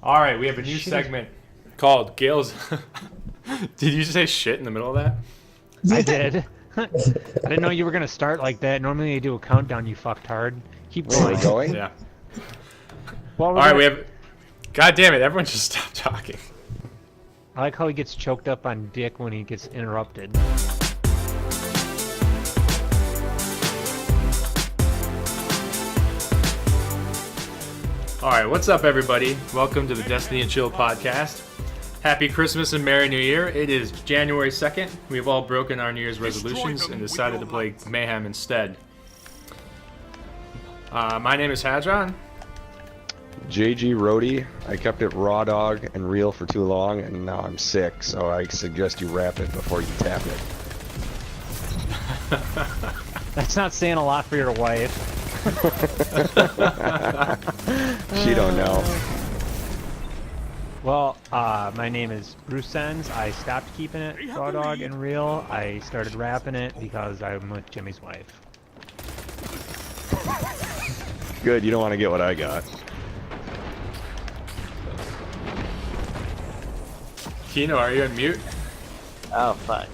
All right, we have a new segment called Gale's. Did you say shit in the middle of that? I did. I didn't know you were gonna start like that. Normally I do a countdown, you fucktard. Keep going. going? Yeah. Well, All right, we have. God damn it! Everyone just stop talking. I like how he gets choked up on dick when he gets interrupted. All right, what's up, everybody? Welcome to the Destiny and Chill podcast. Happy Christmas and Merry New Year. It is January 2nd. We've all broken our New Year's resolutions and decided to play Mayhem instead. My name is Hadron. jgrhode. I kept it raw dog and real for too long, and now I'm sick, so I suggest you wrap it before you tap it. That's not saying a lot for your wife. She don't know. Well, my name is BrewCens. I stopped keeping it raw dog and real. I started wrapping it because I'm with Jimmy's wife. Good, you don't want to get what I got. Kino, are you on mute? Oh, fuck.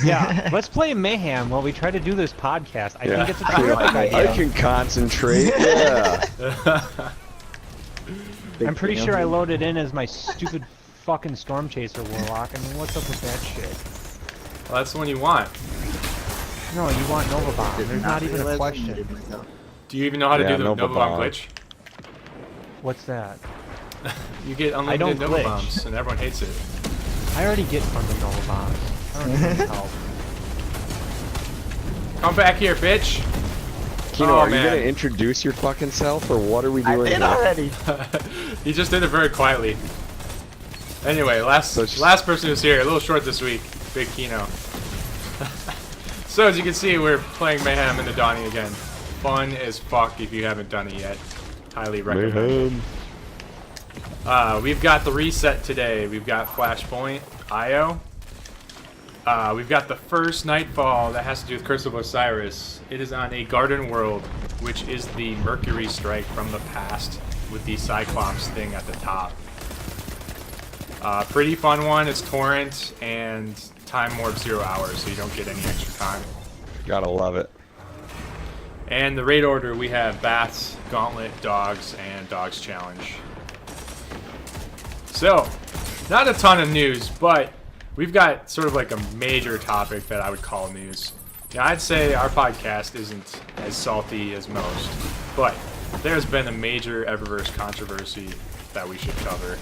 Yeah, let's play Mayhem while we try to do this podcast. I think it's a terrific I idea. can concentrate. Yeah. I'm pretty sure I loaded in as my stupid fucking Storm Chaser Warlock. I mean, what's up with that shit? Well, that's the one you want. No, you want Nova Bomb. There's not even a question. Do you even know how to do the Nova Bomb glitch? What's that? You get unlimited Nova glitch. Bombs, and everyone hates it. I already get from the Nova Bombs. I don't need help. Come back here, bitch! Kino, Oh, are you man. gonna introduce your fucking self, or what are we I doing did here? already. He just did it very quietly. Anyway, last person who's here, a little short this week, Big Kino. So as you can see, we're playing Mayhem in the Dawning again. Fun as fuck if you haven't done it yet. Highly recommend. We've got the reset today. We've got Flashpoint, IO. We've got the first Nightfall that has to do with Curse of Osiris. It is on a garden world, which is the Mercury strike from the past with the Cyclops thing at the top. Pretty fun one. It's Torrent and time warp 0 hours, so you don't get any extra time. Gotta love it. And the raid order, we have Bats, Gauntlet, Dogs, and Dogs Challenge. So, not a ton of news, but we've got sort of like a major topic that I would call news. Now, I'd say our podcast isn't as salty as most, but there's been a major Eververse controversy that we should cover.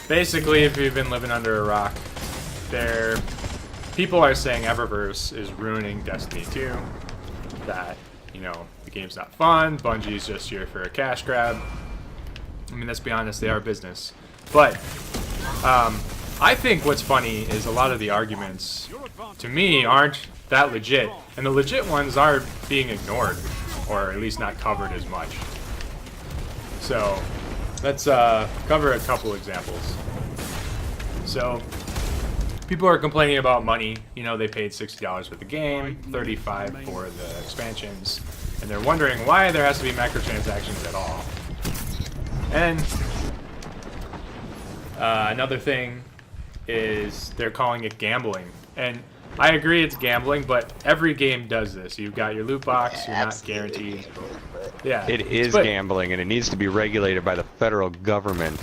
Basically, if you've been living under a rock, people are saying Eververse is ruining Destiny 2, that, you know, the game's not fun, Bungie's just here for a cash grab. I mean, let's be honest, they are business. But I think what's funny is a lot of the arguments, to me, aren't that legit. And the legit ones are being ignored, or at least not covered as much. So, let's cover a couple examples. So, people are complaining about money. You know, they paid $60 for the game, $35 for the expansions, and they're wondering why there has to be microtransactions at all. And another thing is they're calling it gambling. And I agree it's gambling, but every game does this. You've got your loot box, you're not guaranteed. Yeah. It is gambling, and it needs to be regulated by the federal government.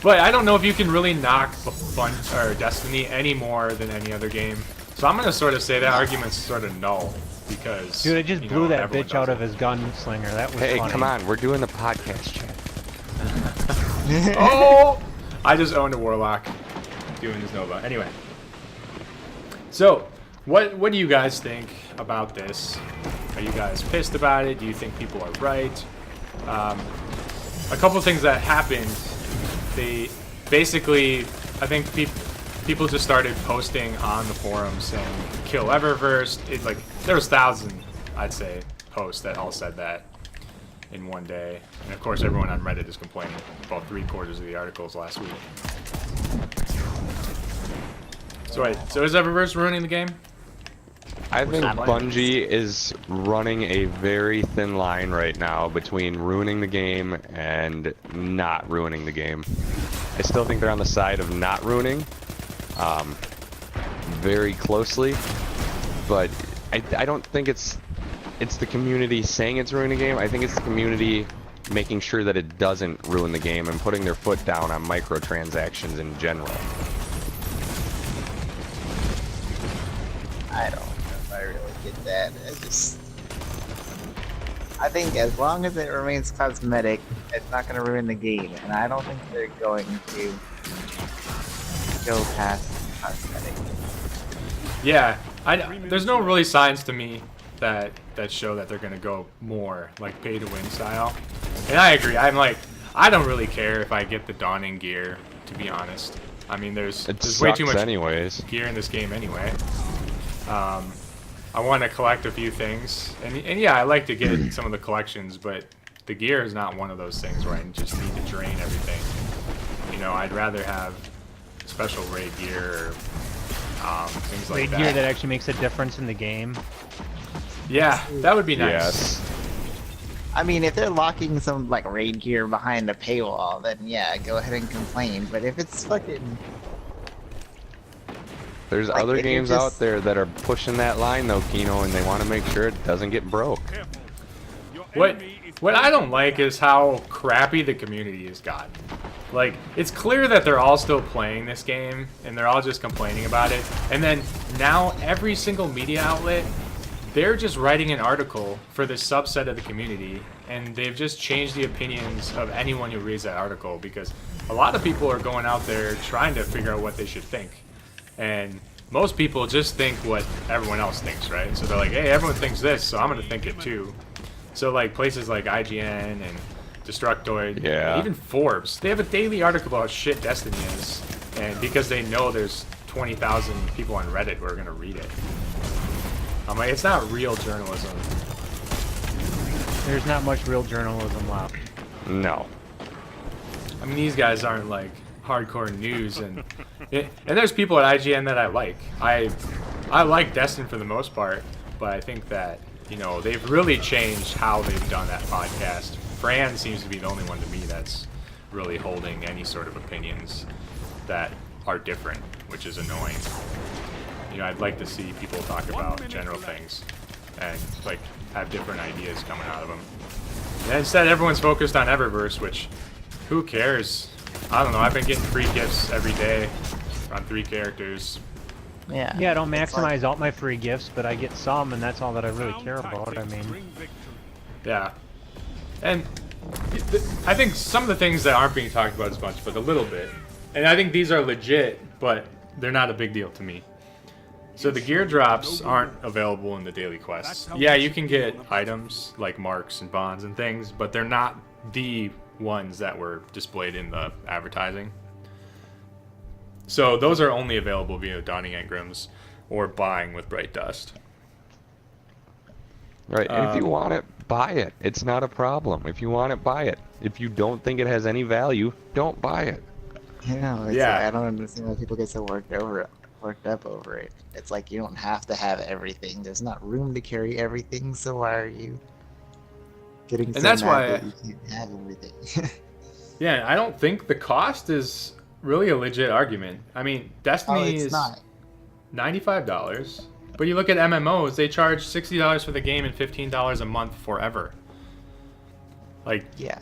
But I don't know if you can really knock Destiny any more than any other game. So I'm going to sort of say that argument's sort of null. Because, Dude, I just you blew know, that bitch out it. of his gunslinger. That was Hey, funny. come on, we're doing the podcast, chat. Oh! I just owned a Warlock doing his Nova. Anyway. So, what do you guys think about this? Are you guys pissed about it? Do you think people are right? A couple things that happened. They basically, I think people just started posting on the forums saying, kill Eververse. There was 1,000, I'd say, posts that all said that in one day. And of course, everyone on Reddit is complaining about 3/4 of the articles last week. So wait, so is Eververse ruining the game? I think not Bungie is running a very thin line right now between ruining the game and not ruining the game. I still think they're on the side of not ruining, very closely, but I don't think it's the community saying it's ruining the game. I think it's the community making sure that it doesn't ruin the game and putting their foot down on microtransactions in general. I don't know if I really get that. I think as long as it remains cosmetic, it's not going to ruin the game, and I don't think they're going to go past cosmetic. Yeah, there's no really signs to me that show that they're gonna go more like pay to win style. And I agree. I'm like, I don't really care if I get the Dawning gear, to be honest. I mean, there's way too much anyways. gear in this game anyway. I want to collect a few things, and yeah, I like to get some of the collections, but the gear is not one of those things where I just need to drain everything. You know, I'd rather have special raid gear or things like Raid that. gear that actually makes a difference in the game. Yeah, that would be nice. Yes. I mean, if they're locking some like raid gear behind a paywall, then yeah, go ahead and complain. But if it's fucking, There's like, other if you're games just- out there that are pushing that line though, Kino, and they want to make sure it doesn't get broke. What I don't like is how crappy the community has gotten. Like, it's clear that they're all still playing this game, and they're all just complaining about it. And then now every single media outlet, they're just writing an article for this subset of the community, and they've just changed the opinions of anyone who reads that article, because a lot of people are going out there trying to figure out what they should think. And most people just think what everyone else thinks, right? So they're like, hey, everyone thinks this, so I'm going to think it too. So like places like IGN and Destructoid, Yeah. even Forbes, they have a daily article about how shit Destiny is, and because they know there's 20,000 people on Reddit who are going to read it. I'm like, it's not real journalism. There's not much real journalism left. No. I mean, these guys aren't like hardcore news, and there's people at IGN that I like. I like Destin for the most part, but I think that, you know, they've really changed how they've done that podcast. Fran seems to be the only one to me that's really holding any sort of opinions that are different, which is annoying. You know, I'd like to see people talk about general things and like have different ideas coming out of them. And instead, everyone's focused on Eververse, which, who cares? I don't know. I've been getting free gifts every day on 3 characters. yeah. Yeah, I don't It's like- maximize all my free gifts, but I get some, and that's all that I really care about. I mean, Yeah. And I think some of the things that aren't being talked about as much, but a little bit. And I think these are legit, but they're not a big deal to me. So the gear drops aren't available in the daily quests. Yeah, you can get items like marks and bonds and things, but they're not the ones that were displayed in the advertising. So those are only available via Dawning Engrams or buying with Bright Dust. Right. And if you want it, buy it. It's not a problem. If you want it, buy it. If you don't think it has any value, don't buy it. You know, Yeah. I don't understand why people get so worked up over it. It's like you don't have to have everything. There's not room to carry everything, so why are you getting so that's mad why that you can't have everything? Yeah, I don't think the cost is really a legit argument. I mean, Destiny it's is not. $95, but you look at MMOs, they charge $60 for the game and $15 a month forever. Like, Yeah.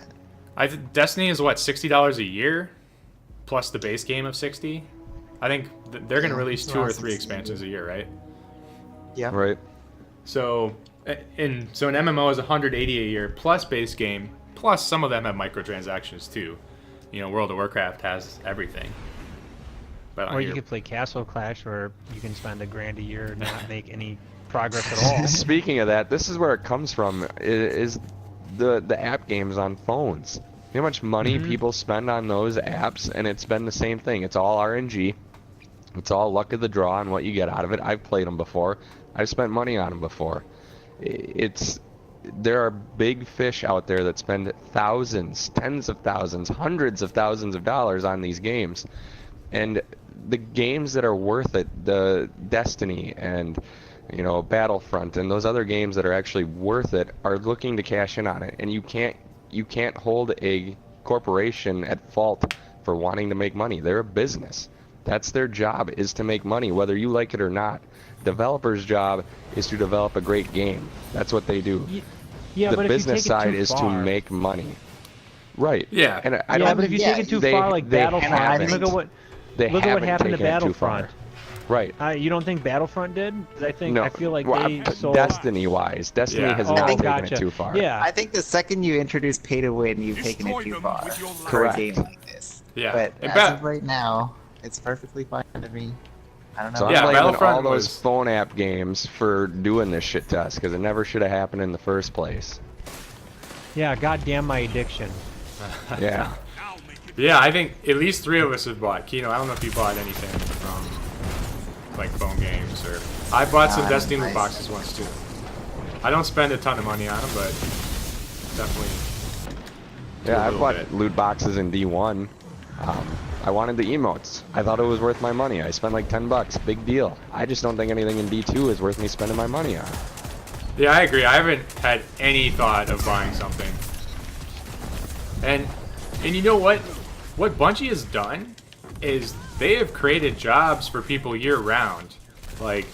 Destiny is what, $60 a year plus the base game of 60. I think they're going to Yeah, release it's 2 or around 3 60 expansions a year, right? Yeah. Right. So, an MMO is 180 a year plus base game, plus some of them have microtransactions too. You know, World of Warcraft has everything. But on or you your- could play Castle Clash, where you can spend $1 grand a year and not make any progress at all. Speaking of that, this is where it comes from. Is the app games on phones? You know how much money people spend on those apps, and it's been the same thing. It's all RNG. It's all luck of the draw and what you get out of it. I've played them before. I've spent money on them before. There are big fish out there that spend thousands, tens of thousands, hundreds of thousands of dollars on these games. And the games that are worth it, the Destiny and you know, Battlefront, and those other games that are actually worth it are looking to cash in on it, and you can't hold a corporation at fault for wanting to make money. They're a business. That's their job, is to make money, whether you like it or not. Developers' job is to develop a great game. That's what they do. Yeah, The but if you business take it side too is to far- make money. Right. Yeah. And I yeah, don't. but if you yeah, take it too they- far, like they Battlefront, haven't. look at what They look at what haven't happened to taken it too far. Battlefront. Right. You don't think Battlefront did? 'Cause I feel like well, they sold. Destiny-wise, Destiny Yeah. has Oh, not taken gotcha. it too far. Yeah. I think the second you introduce pay to win, you've taken it too far for a Correct. game like this. Yeah. But And as of right now, it's perfectly fine to me. I don't know. So Yeah, I'm blaming Battlefront all those was- phone app games for doing this shit to us, because it never should have happened in the first place. Yeah, goddamn my addiction. Yeah. Yeah, I think at least 3 of us have bought. Kino, I don't know if you bought anything from like phone games or. I bought some Nah, Destiny loot nice. boxes once too. I don't spend a ton of money on them, but definitely. Yeah, a I little bought bit. loot boxes in D1. I wanted the emotes. I thought it was worth my money. I spent like $10. Big deal. I just don't think anything in D2 is worth me spending my money on. Yeah, I agree. I haven't had any thought of buying something. And you know what? What Bungie has done is they have created jobs for people year round. Like,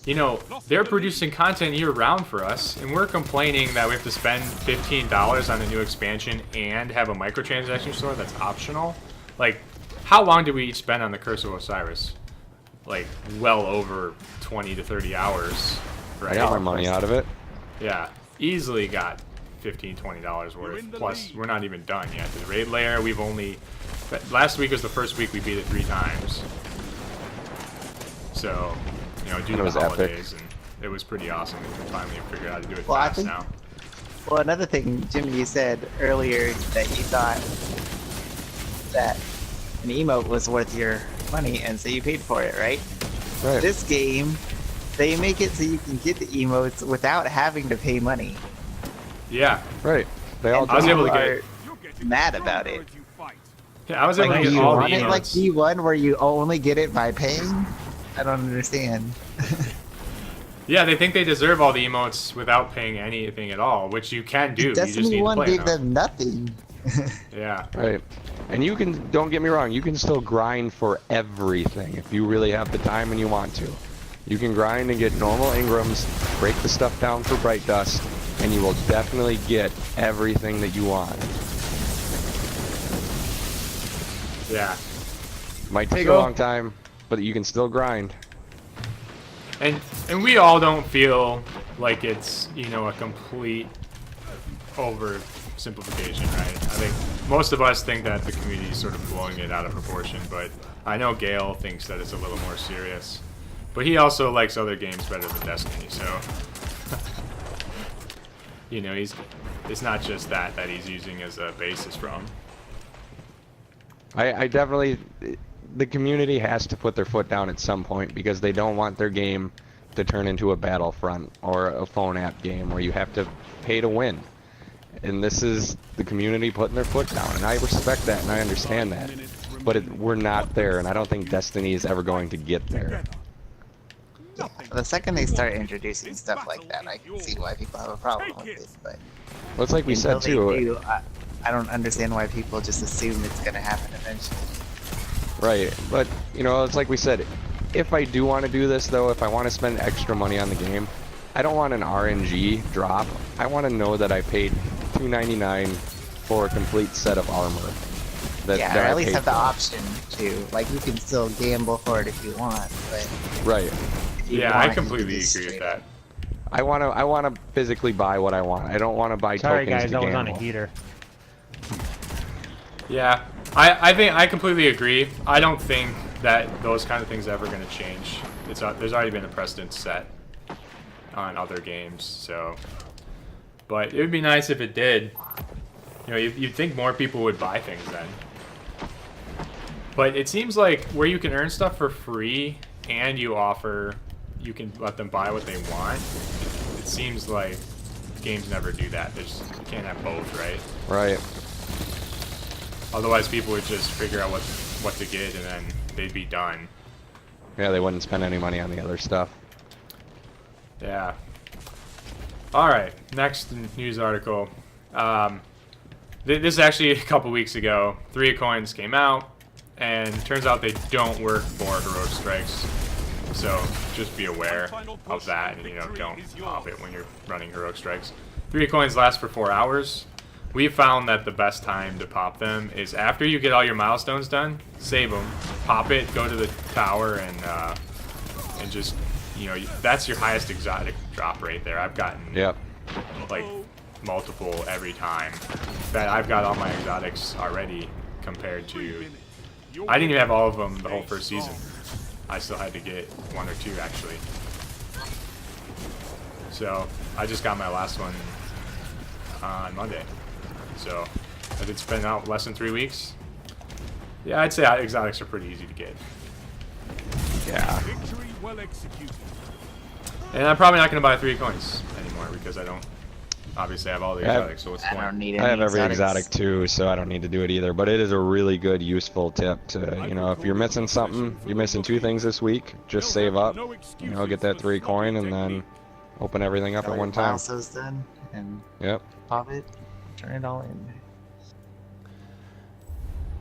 you know, they're producing content year round for us, and we're complaining that we have to spend $15 on a new expansion and have a microtransaction store that's optional. Like, how long did we each spend on the Curse of Osiris? Like, well over 20 to 30 hours, right? I got my money out of it. Yeah, easily got $15, $20 worth. Plus, we're not even done yet. The raid layer, we've only... Last week was the first week we beat it 3 times. So, you know, due It to was the epic. holidays, and it was pretty awesome. We finally figured out how to do it Well, I fast think- now. Well, another thing, Jimmy, you said earlier that you thought that an emote was worth your money, and so you paid for it, right? Right. This game, they make it so you can get the emotes without having to pay money. Yeah, Right. They all And I was do. able to people get are mad about it. yeah, I was able Like to get all the D1, it's like emotes. D1 where you only get it by paying. I don't understand. Yeah, they think they deserve all the emotes without paying anything at all, which you can do. You just Destiny need to 1 play gave enough. them nothing. Yeah. Right. And you can, don't get me wrong, you can still grind for everything if you really have the time and you want to. You can grind and get normal Ingrams, break the stuff down for Bright Dust, and you will definitely get everything that you want. Yeah. Might take So- a long time, but you can still grind. And we all don't feel like it's, you know, a complete oversimplification, right? I think most of us think that the community is sort of blowing it out of proportion, but I know Gale thinks that it's a little more serious. But he also likes other games better than Destiny, so you know, it's not just that he's using as a basis from. I definitely, the community has to put their foot down at some point because they don't want their game to turn into a Battlefront or a phone app game where you have to pay to win. And this is the community putting their foot down, and I respect that and I understand that. But we're not there, and I don't think Destiny is ever going to get there. The second they start introducing stuff like that, I can see why people have a problem with it. But Well, it's like we until said they too. do, I don't understand why people just assume it's going to happen eventually. Right, but you know, it's like we said, if I do want to do this though, if I want to spend extra money on the game, I don't want an RNG drop. I want to know that I paid $2.99 for a complete set of armor. Yeah, that or I at least paid have the for. option to. Like, you can still gamble for it if you want, but Right. if you Yeah, want, I you can completely just agree with straight that. up- I want to physically buy what I want. I don't want to buy Sorry tokens guys, to I was gamble. on a heater. Yeah, I think I completely agree. I don't think that those kind of things are ever going to change. There's already been a precedent set on other games, so. But it would be nice if it did. You know, you'd think more people would buy things then. But it seems like where you can earn stuff for free and you can let them buy what they want. It seems like games never do that. You can't have both, right? Right. Otherwise, people would just figure out what to get, and then they'd be done. Yeah, they wouldn't spend any money on the other stuff. Yeah. All right. Next news article. This is actually a couple weeks ago. 3 coins came out, and turns out they don't work for heroic strikes. So just be aware of that, and don't pop it when you're running heroic strikes. 3 coins last for 4 hours. We found that the best time to pop them is after you get all your milestones done. Save them, pop it, go to the tower, and just that's your highest exotic drop rate there. I've gotten like multiple every time. That I've got all my exotics already compared to. I didn't even have all of them the whole first season. I still had to get 1 or 2 actually. So I just got my last one on Monday. So if it's been out less than 3 weeks, yeah, I'd say exotics are pretty easy to get. Yeah. And I'm probably not going to buy 3 coins anymore because I don't obviously have all the exotics. So what's the I point? don't need any I have every exotics. exotic too, so I don't need to do it either. But it is a really good, useful tip to, if you're missing something, you're missing 2 things this week, just save up, get that 3 coin, and then open everything up Get all at your one time. milestones done and Yep. pop it, turn it all in.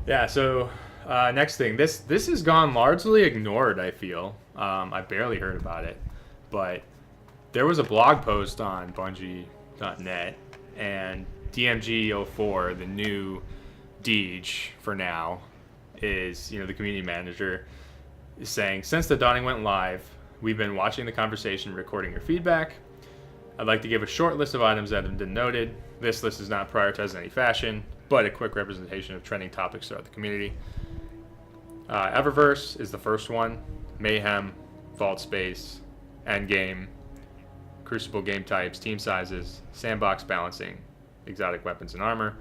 Yeah. So next thing, this has gone largely ignored. I feel I barely heard about it, but there was a blog post on Bungie.net, and DMG04, the new Deej for now, is the community manager, is saying, since the dawning went live, we've been watching the conversation, recording your feedback. I'd like to give a short list of items that have been noted. This list is not prioritized in any fashion, but a quick representation of trending topics throughout the community. Eververse is the first one. Mayhem, Vault Space, Endgame, Crucible game types, team sizes, sandbox balancing, exotic weapons and armor,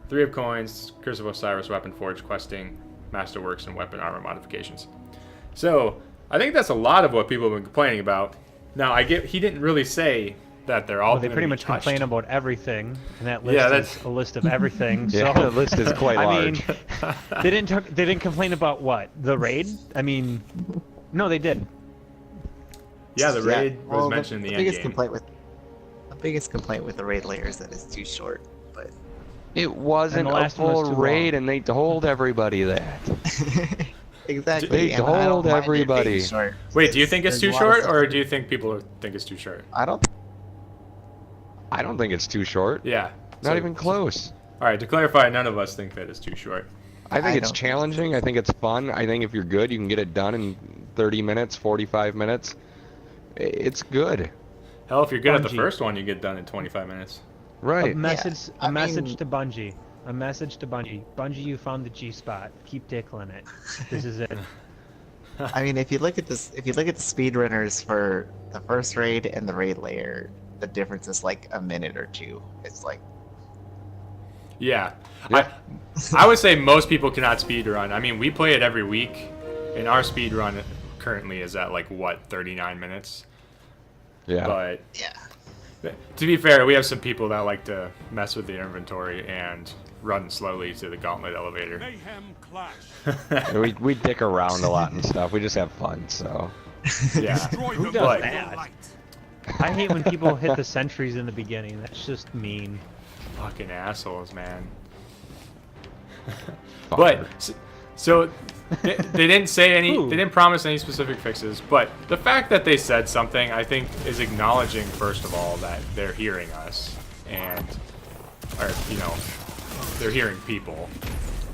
3 of coins, Curse of Osiris, weapon forge, questing, masterworks, and weapon armor modifications. So I think that's a lot of what people have been complaining about. Now he didn't really say that they're all. Well, they gonna pretty be much touched. complain about everything, and that list Yeah, is a list of everything. Yeah, so the list is quite I large. mean, they didn't complain about what, the raid. I mean, no, they did. Yeah, the raid was mentioned in the end biggest game. biggest complaint with the raid layer is that it's too short. But It wasn't And the a last one was full too raid, long. and they told everybody that. exactly, They and I don't told mind it being everybody. short, Wait, do you because think it's there's too a lot of short, stuff or to do you think people think it's too short? I don't. I don't think it's too short. Yeah. Not even close. All right, to clarify, none of us think that it's too short. I think I it's don't think challenging. I think it's fun. I think if you're good, you can get it done in 30 minutes, 45 minutes. It's good. Hell, if you're good at the Bungie. first one, you get done in 25 minutes. Right. A message I to mean- Bungie. A message to Bungie. Bungie, you found the G spot. Keep tickling it. This is it. I mean, if you look at the speedrunners for the first raid and the raid layer, the difference is like a minute or 2. It's like Yeah. Yeah. I would say most people cannot speedrun. I mean, we play it every week, and our speedrun currently is at 39 minutes. Yeah. But yeah. to be fair, we have some people that like to mess with the inventory and run slowly to the gauntlet elevator. Mayhem clash. we dick around a lot and stuff. We just have fun, so. Yeah. Destroy Who them does with that? your light. I hate when people hit the sentries in the beginning. That's just mean. Fucking assholes, man. Fucker. But so they didn't say any. Ooh. They didn't promise any specific fixes. But the fact that they said something, I think, is acknowledging first of all that they're hearing us and, or they're hearing people,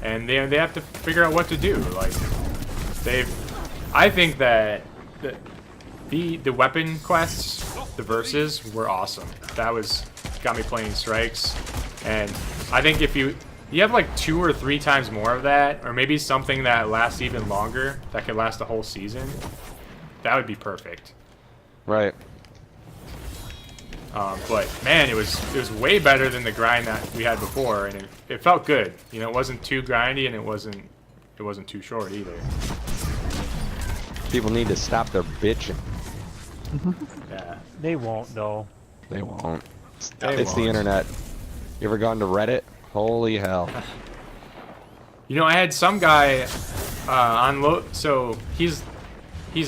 and they have to figure out what to do. I think that the weapon quests, the verses were awesome. That got me playing strikes, and I think if you have 2 or 3 times more of that, or maybe something that lasts even longer, that could last a whole season, that would be perfect. Right. But man, it was way better than the grind that we had before, and it felt good. It wasn't too grindy, and it wasn't too short either. People need to stop their bitching. Yeah. They won't though. They won't. They It's the won't. internet. You ever gone to Reddit? Holy hell. I had some guy on low. So he's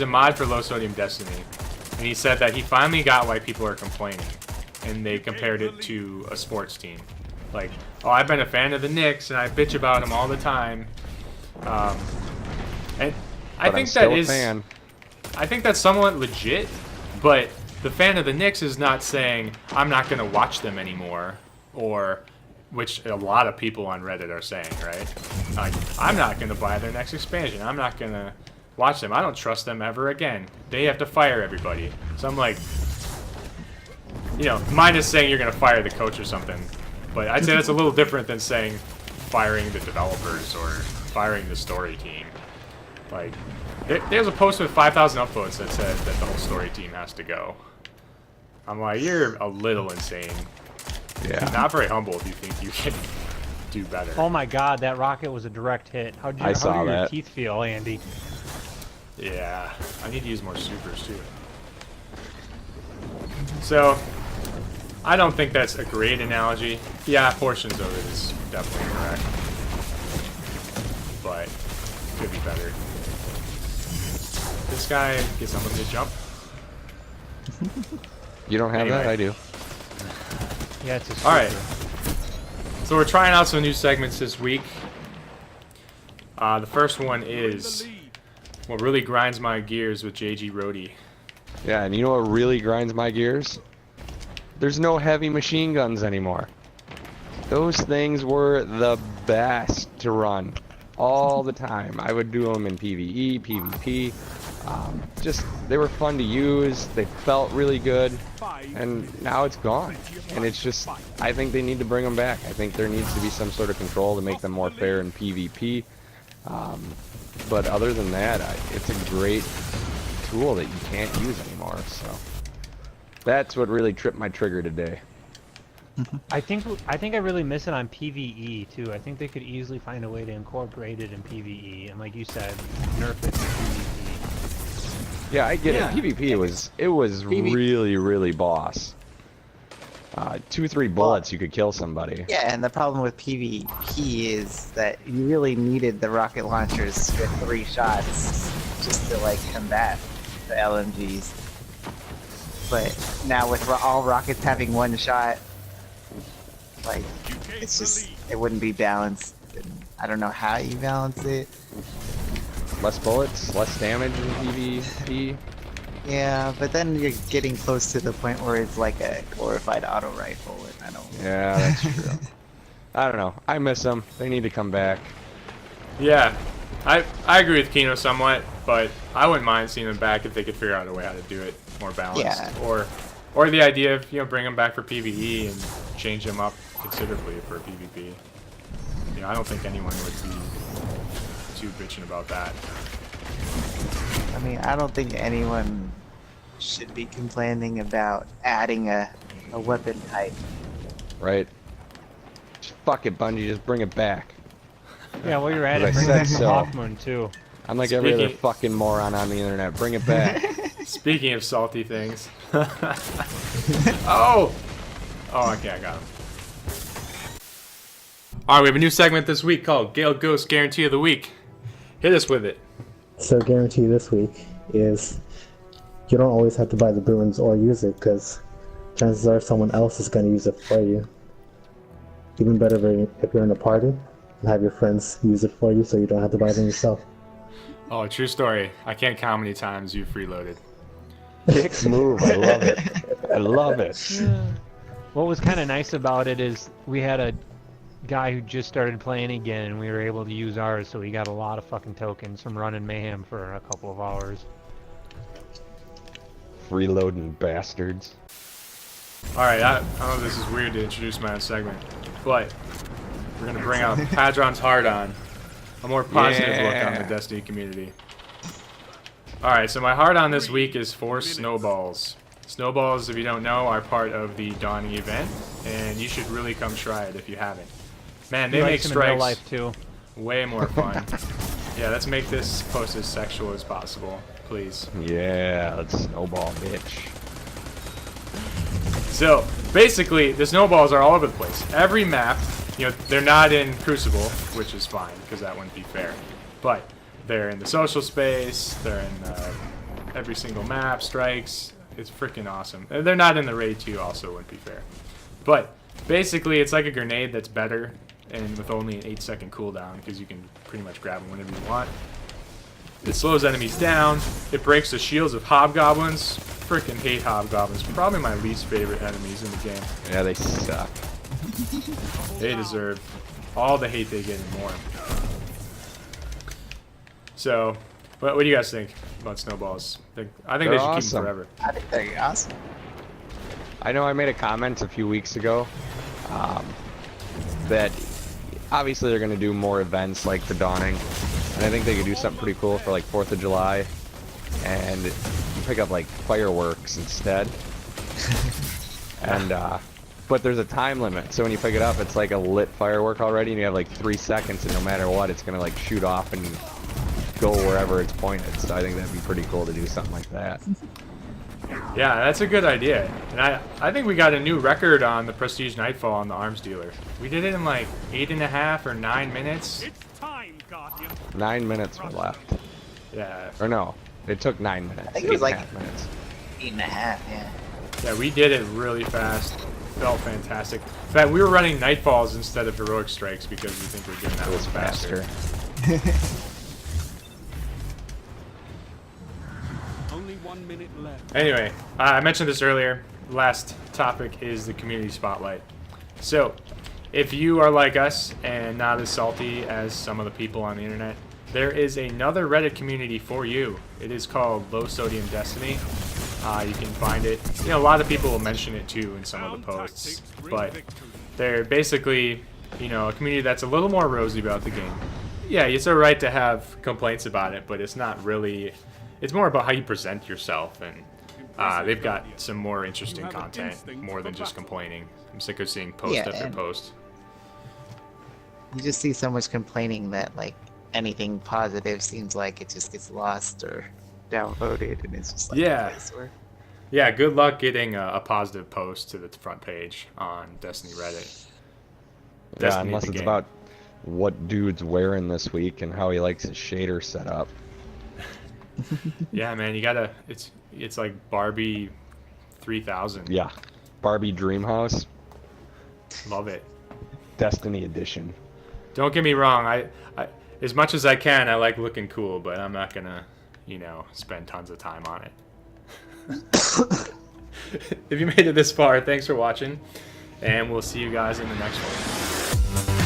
a mod for Low Sodium Destiny, and he said that he finally got why people are complaining, and they compared it to a sports team. Like, oh, I've been a fan of the Knicks, and I bitch about them all the time. And I think that is, I think that's somewhat legit, but the fan of the Knicks is not saying, I'm not going to watch them anymore, or, which a lot of people on Reddit are saying, right? Like, I'm not going to buy their next expansion. I'm not going to watch them. I don't trust them ever again. They have to fire everybody. So I'm like, you know, mine is saying you're going to fire the coach or something, but I'd say that's a little different than saying firing the developers or firing the story team. Like, there's a post with 5,000 upvotes that said that the whole story team has to go. I'm like, you're a little insane. Yeah. Not very humble if you think you can do better. Oh my god, that rocket was a direct hit. How do your teeth feel, Andy? Yeah, I need to use more supers too. So, I don't think that's a great analogy. Yeah, portions of it is definitely correct. But, could be better. This guy gets unlimited jump. You don't have that? I do. Yeah, it's a super. Alright. So we're trying out some new segments this week. The first one is what really grinds my gears with jgrhode. Yeah, and you know what really grinds my gears? There's no heavy machine guns anymore. Those things were the best to run all the time. I would do them in PvE, PvP. Just, they were fun to use. They felt really good. And now it's gone. And it's just, I think they need to bring them back. I think there needs to be some sort of control to make them more fair in PvP. But other than that, it's a great tool that you can't use anymore. So that's what really tripped my trigger today. I think I really miss it on PvE too. I think they could easily find a way to incorporate it in PvE, and like you said, nerf it in PvP. Yeah, I get it. PvP was really boss. 2-3 bullets, you could kill somebody. Yeah, and the problem with PvP is that you really needed the rocket launchers with 3 shots just to like combat the LMGs. But now with all rockets having 1 shot, like, it's just, it wouldn't be balanced. And I don't know how you balance it. Less bullets, less damage in PvP. Yeah, but then you're getting close to the point where it's like a glorified auto rifle, and I don't. Yeah, that's true. I don't know. I miss them. They need to come back. Yeah, I agree with Kino somewhat, but I wouldn't mind seeing them back if they could figure out a way how to do it more balanced. Yeah. Or the idea of, you know, bring them back for PvE and change them up considerably for PvP. You know, I don't think anyone would be too bitching about that. I mean, I don't think anyone should be complaining about adding a weapon type. Right? Just fuck it, Bungie. Just bring it back. Yeah, while you're at it, I bring said back so. Hoffman too. I'm like every other fucking moron on the internet. Bring it back. Speaking of salty things. Oh! Oh, okay, I got him. Alright, we have a new segment this week called GaleGhost Guarantee of the Week. Hit us with it. So guarantee this week is you don't always have to buy the BrewCens or use it, because chances are someone else is going to use it for you. Even better if you're in a party and have your friends use it for you so you don't have to buy them yourself. Oh, true story. I can't count how many times you've freeloaded. Kicks move. I love it. I love it. What was kind of nice about it is we had a guy who just started playing again, and we were able to use ours, so he got a lot of fucking tokens from running Mayhem for a couple of hours. Freeloading bastards. Alright, I know this is weird to introduce my own segment, but we're going to bring out Hadron's Hard-On, a more positive look on the Destiny community. Alright, so my Hard-On this week is for Snowballs. Snowballs, if you don't know, are part of the Dawning event, and you should really come try it if you haven't. Man, they make strikes life too. way more fun. Yeah, let's make this post as sexual as possible, please. Yeah, let's snowball, bitch. So, basically, the snowballs are all over the place. Every map, you know, they're not in Crucible, which is fine, because that wouldn't be fair. But they're in the social space, they're in every single map, strikes. It's freaking awesome. They're not in the raid too, also wouldn't be fair. But basically, it's like a grenade that's better and with only an 8-second cooldown because you can pretty much grab them whenever you want. It slows enemies down. It breaks the shields of hobgoblins. Freaking hate hobgoblins. Probably my least favorite enemies in the game. Yeah, they suck. They deserve all the hate they get and more. So, what do you guys think about Snowballs? I think they should keep them forever. I think they're awesome. I know I made a comment a few weeks ago that obviously they're going to do more events like the Dawning, and I think they could do something pretty cool for like 4th of July, and you pick up like fireworks instead. And but there's a time limit, so when you pick it up, it's like a lit firework already, and you have like 3 seconds, and no matter what, it's going to like shoot off and go wherever it's pointed. So I think that'd be pretty cool to do something like that. Yeah, that's a good idea. And I think we got a new record on the Prestige Nightfall on the Arms Dealer. We did it in like 8.5 or 9 minutes. It's time, Guardian. 9 minutes were left. Yeah. Or no, it took 9 minutes. I think it was like 8.5 minutes. 8.5, yeah. Yeah, we did it really fast. Felt fantastic. In fact, we were running Nightfalls instead of Heroic Strikes because we think we're getting that It was one faster. Only 1 minute left. Anyway, I mentioned this earlier. Last topic is the community spotlight. So, if you are like us and not as salty as some of the people on the internet, there is another Reddit community for you. It is called Low Sodium Destiny. You can find it. You know, a lot of people will mention it too in some of the posts, but they're basically, you know, a community that's a little more rosy about the game. Yeah, it's alright to have complaints about it, but it's not really. It's more about how you present yourself, and they've got some more interesting content, more than just complaining. I'm sick of seeing post Yeah, after and- post. You just see so much complaining that like anything positive seems like it just gets lost or downvoted, and it's just like Yeah. a place where Yeah, good luck getting a positive post to the front page on Destiny Reddit. Yeah, Destiny unless the it's game. about what dude's wearing this week and how he likes his shader set up. Yeah, man, you gotta. It's like Barbie 3000. Yeah. Barbie Dreamhouse, Love it. Destiny Edition. Don't get me wrong. I as much as I can, I like looking cool, but I'm not gonna, you know, spend tons of time on it. If you made it this far, thanks for watching, and we'll see you guys in the next one.